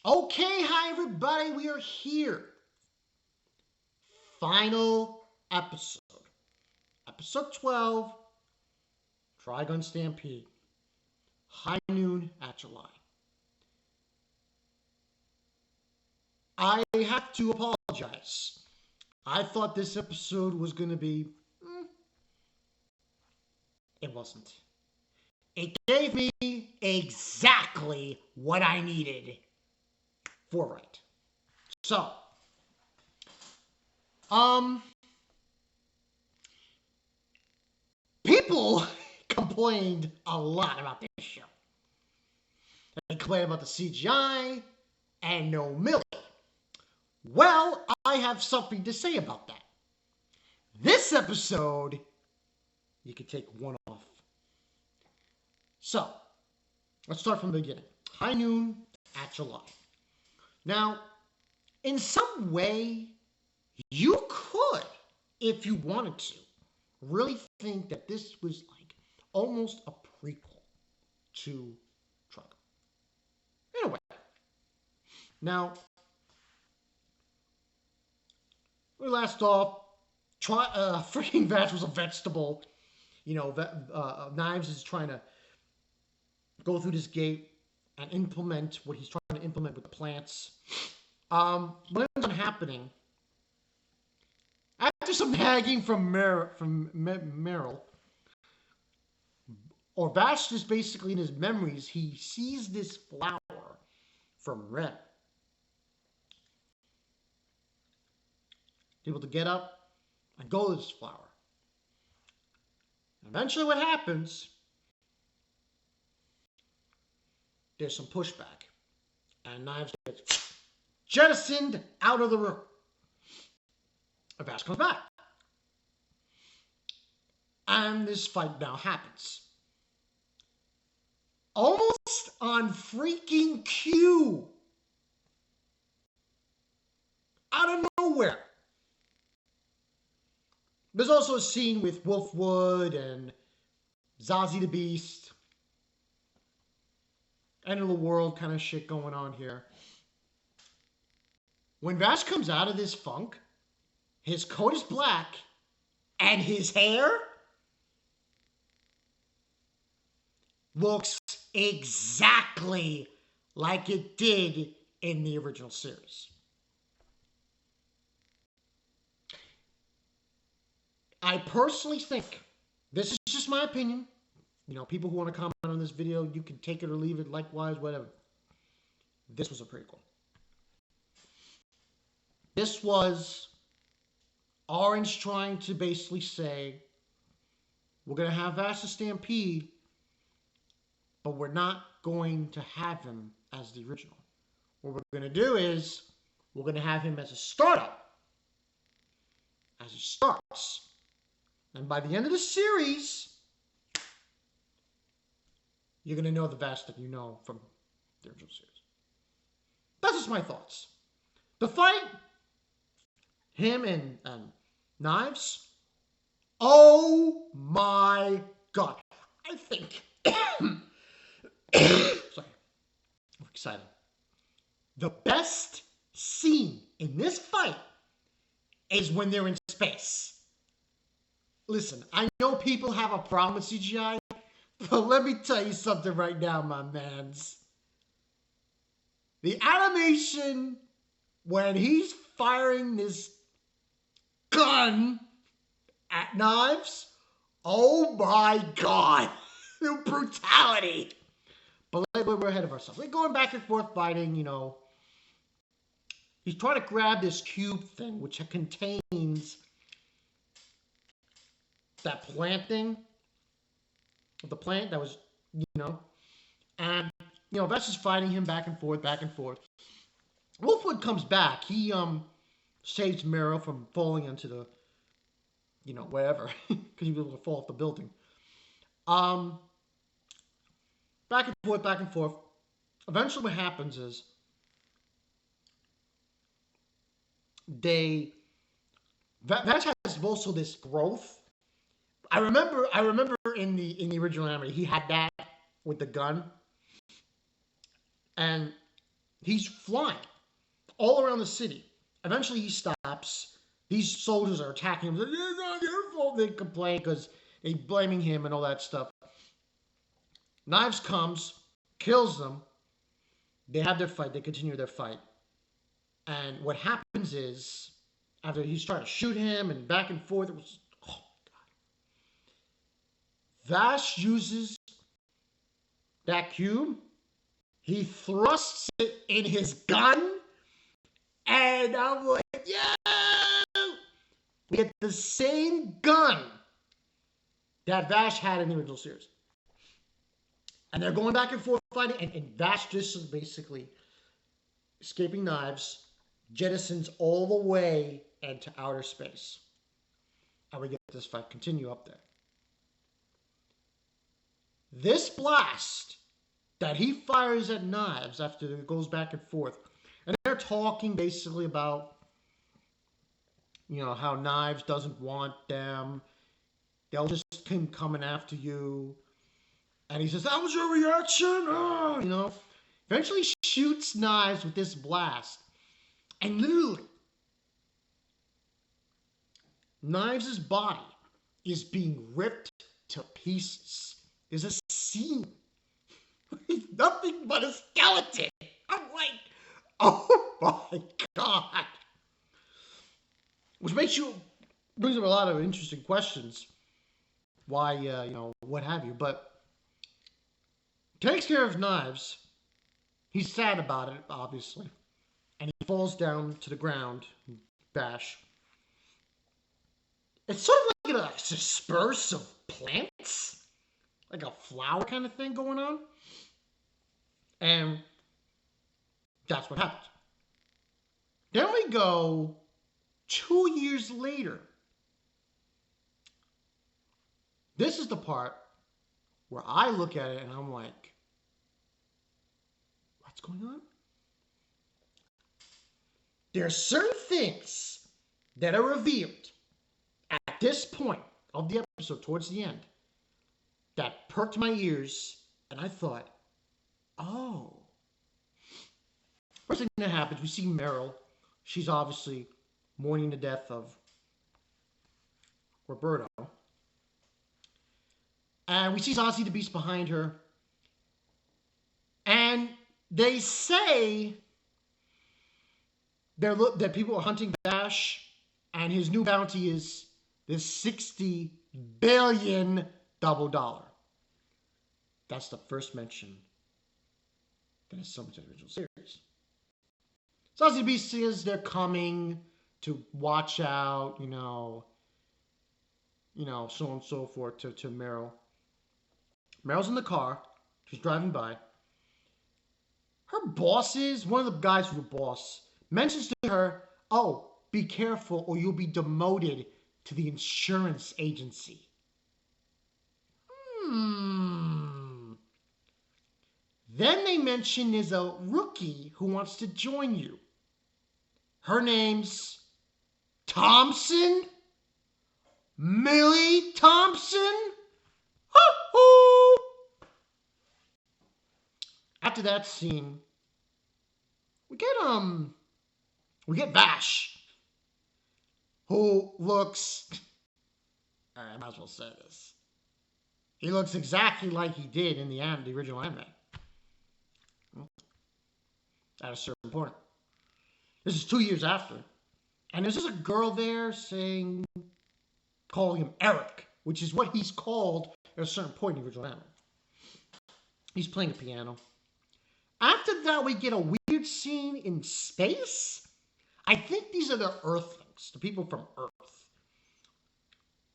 Okay, hi everybody, we are here. Final episode. Episode 12, Trigun Stampede. High noon at July. I have to apologize. I thought this episode was going to be... It wasn't. It gave me exactly what I needed for right. So, people complained a lot about this show. They complained about the CGI and no Millie. Well, I have something to say about that. This episode, you can take one off. So, let's start from the beginning. High noon at July. Now, in some way, you could, if you wanted to, really think that this was like almost a prequel to Trigun. In a way. Now, we last off, freaking Vash was a vegetable. You know, Knives is trying to go through this gate and implement what he's trying to implement with the plants. What ends up happening, after some nagging from Meryl, or Vash is basically in his memories, he sees this flower from Red. Able to get up and go to this flower. And eventually what happens, there's some pushback. And Knives gets jettisoned out of the room. And Vash comes back. And this fight now happens. Almost on freaking cue. Out of nowhere. There's also a scene with Wolfwood and Zazie the Beast. End of the world kind of shit going on here. When Vash comes out of this funk, his coat is black and his hair looks exactly like it did in the original series. I personally think, this is just my opinion, you know, people who want to comment on this video, you can take it or leave it, likewise, whatever. This was a prequel. This was Orange trying to basically say, we're going to have Vash the Stampede, but we're not going to have him as the original. What we're going to do is, we're going to have him as a startup, as he starts. And by the end of the series, you're going to know the Vash that you know from the original series. That's just my thoughts. The fight, him and Knives, oh my god. I think, sorry, I'm excited. The best scene in this fight is when they're in space. Listen, I know people have a problem with CGI, but let me tell you something right now, my mans. The animation when he's firing this gun at Knives, oh my god, the brutality. But we're ahead of ourselves. We're going back and forth fighting, you know. He's trying to grab this cube thing, which contains that plant thing. The plant that was, you know. And, you know, Vash is fighting him back and forth, back and forth. Wolfwood comes back. He saves Meryl from falling into the, you know, wherever. Because he was able to fall off the building. Back and forth, back and forth. Eventually what happens is Vash has also this growth. I remember in the original anime he had that with the gun, and He's flying all around the city. Eventually, he stops. These soldiers are attacking him. Like, it's not your fault. They complain because they're blaming him and all that stuff. Knives comes, kills them. They have their fight. They continue their fight. And what happens is, after he's trying to shoot him and back and forth, it was, oh my God. Vash uses that cube. He thrusts it in his gun. And I'm like, yeah! We get the same gun that Vash had in the original series. And they're going back and forth fighting. And Vash just is basically escaping Knives, jettisons all the way into outer space. And we get this fight continue up there. This blast that he fires at Knives after it goes back and forth, and they're talking basically about, you know, how Knives doesn't want them. They'll just keep coming after you. And he says, that was your reaction? Oh, you know. Eventually shoots Knives with this blast. And literally, Knives' body is being ripped to pieces. There's a scene. He's nothing but a skeleton. I'm like, oh my God. Which brings up a lot of interesting questions. Why, you know, what have you. But takes care of Knives. He's sad about it, obviously. And he falls down to the ground. Bash. It's sort of like a disperse of plants. Like a flower kind of thing going on. And that's what happens. Then we go 2 years later. This is the part where I look at it and I'm like, what's going on? There are certain things that are revealed at this point of the episode, towards the end, that perked my ears, and I thought, oh. First thing that happens, we see Meryl. She's obviously mourning the death of Roberto. And we see Ozzy the Beast behind her. And they say that people are hunting Bash, and his new bounty is this $60 billion double dollar. That's the first mention that is summoned to the original series. So Ozzy the Beast says they're coming to watch out, you know, so on and so forth to Meryl. Meryl's in the car. She's driving by. Her bosses, one of the guys who's the boss, mentions to her, oh, be careful or you'll be demoted to the insurance agency. Then they mention there's a rookie who wants to join you. Her name's Thompson? Millie Thompson? Hoo-hoo! After that scene, we get Vash, who looks, I might as well say this. He looks exactly like he did in the original anime. At a certain point. This is 2 years after. And there's just a girl there calling him Eric, which is what he's called at a certain point in the original anime. He's playing a piano. After that, we get a weird scene in space. I think these are the Earthlings, the people from Earth.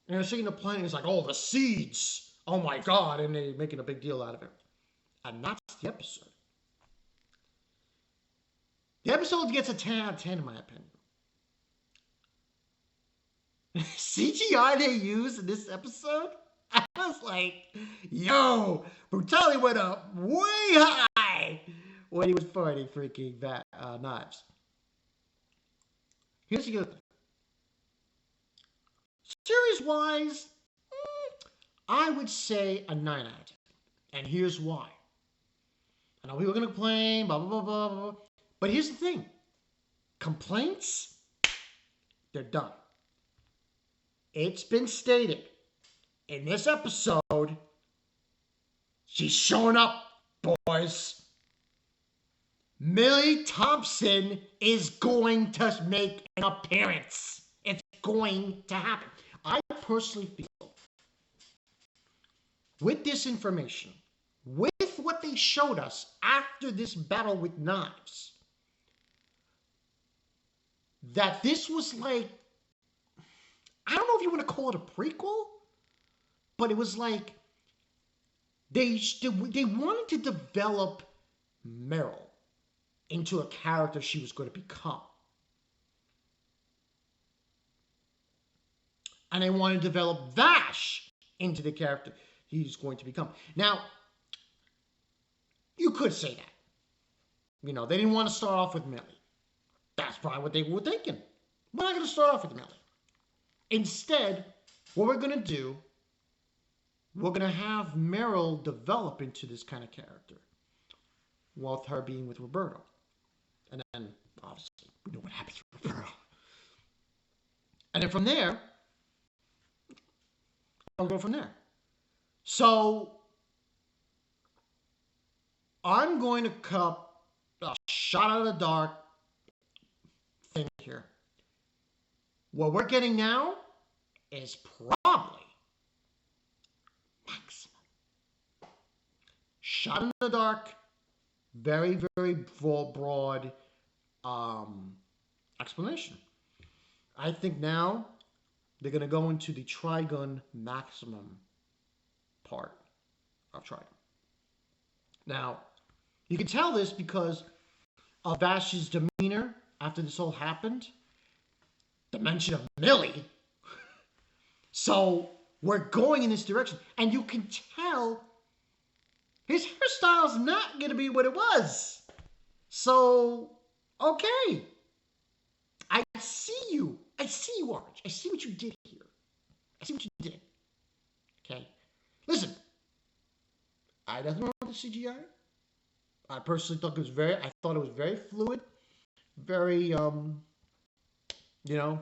And they're seeing the planet, it's like, oh, the seeds. Oh my God. And they're making a big deal out of it. And that's the episode. The episode gets a 10 out of 10 in my opinion. CGI they used in this episode, I was like, yo, brutality went up way high when he was fighting freaking Knives. Here's the other thing. Series-wise, I would say a 9 out of 10. And here's why. I know people are going to complain, blah, blah, blah, blah, blah. But here's the thing. Complaints, they're done. It's been stated in this episode, she's showing up, boys. Millie Thompson is going to make an appearance. It's going to happen. I personally feel, with this information, with what they showed us after this battle with knives, that this was like, I don't know if you want to call it a prequel, but it was like they wanted to develop Meryl into a character she was going to become. And they wanted to develop Vash into the character he's going to become. Now, you could say that. You know, they didn't want to start off with Millie. That's probably what they were thinking. We're not going to start off with Millie. Instead, what we're going to do, we're going to have Meryl develop into this kind of character, with her being with Roberto. And then, obviously, we know what happens with Roberto. And then from there, I'll go from there. So, I'm going to cut a shot out of the dark thing here. What we're getting now is probably maximum. Shot in the dark, very, very broad explanation. I think now they're going to go into the Trigun maximum part of Trigun. Now, you can tell this because of Vash's demeanor after this all happened. The mention of Millie. So, we're going in this direction. And you can tell his hairstyle's not going to be what it was. So, okay. I see you. I see you, Orange. I see what you did here. I see what you did. Okay? Listen. I had nothing wrong with the CGI. I personally thought it was very fluid. Very, you know,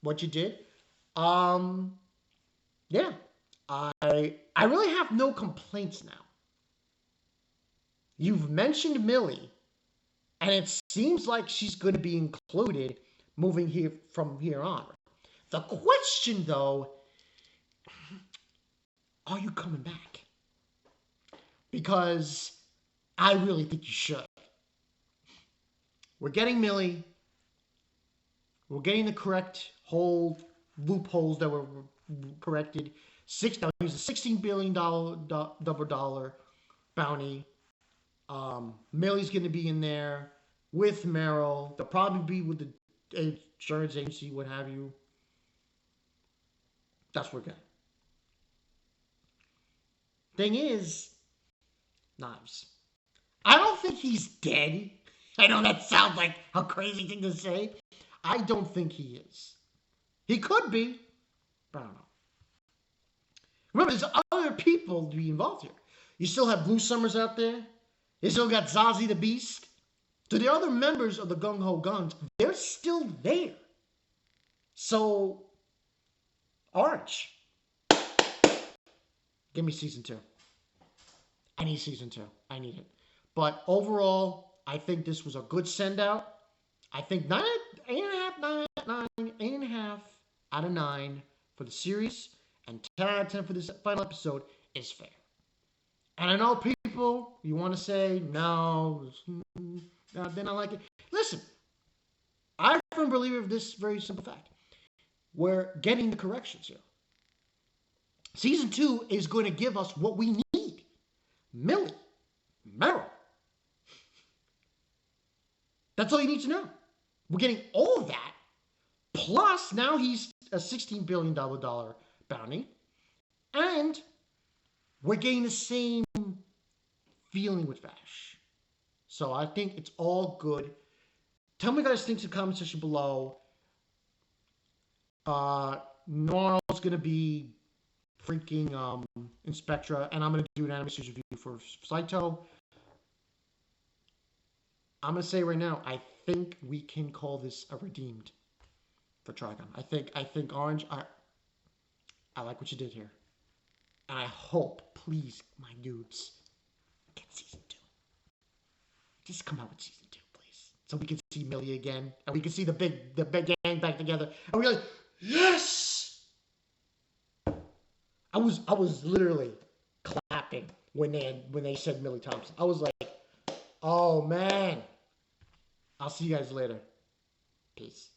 what you did. Yeah. I really have no complaints now. You've mentioned Millie, and it seems like she's going to be included moving here from here on. The question, though, are you coming back? Because I really think you should. We're getting Millie. We're getting the correct whole loopholes that were corrected. He's a $16 billion double bounty. Millie's going to be in there with Meryl. They'll probably be with the insurance agency, what have you. That's what we're getting. Thing is, Knives. I don't think he's dead. I know that sounds like a crazy thing to say. I don't think he is. He could be, but I don't know. Remember, there's other people to be involved here. You still have Blue Summers out there. You still got Zazie the Beast. So the other members of the Gung Ho Guns, they're still there. So, Orange, give me season 2. I need season 2. I need it. But overall, I think this was a good send out. I think 8.5 out of 9 for the series, and 10 out of 10 for this final episode is fair. And I know people, you want to say, no, they're not like it. Listen, I'm a firm believer of this very simple fact. We're getting the corrections here. Season 2 is going to give us what we need. Millie, Meryl. That's all you need to know. We're getting all of that. Plus, now he's a $16 billion bounty. And we're getting the same feeling with Vash. So I think it's all good. Tell me what you guys think in the comment section below. Norl's going to be freaking Inspectra. And I'm going to do an anime series review for Saito. I'm gonna say right now, I think we can call this a redeemed for Trigun. I think Orange. I like what you did here, and I hope, please, my dudes, get season 2. Just come out with season 2, please, so we can see Millie again, and we can see the big gang back together, and we're like, yes. I was literally clapping when they said Millie Thompson. I was like, oh man. I'll see you guys later. Peace.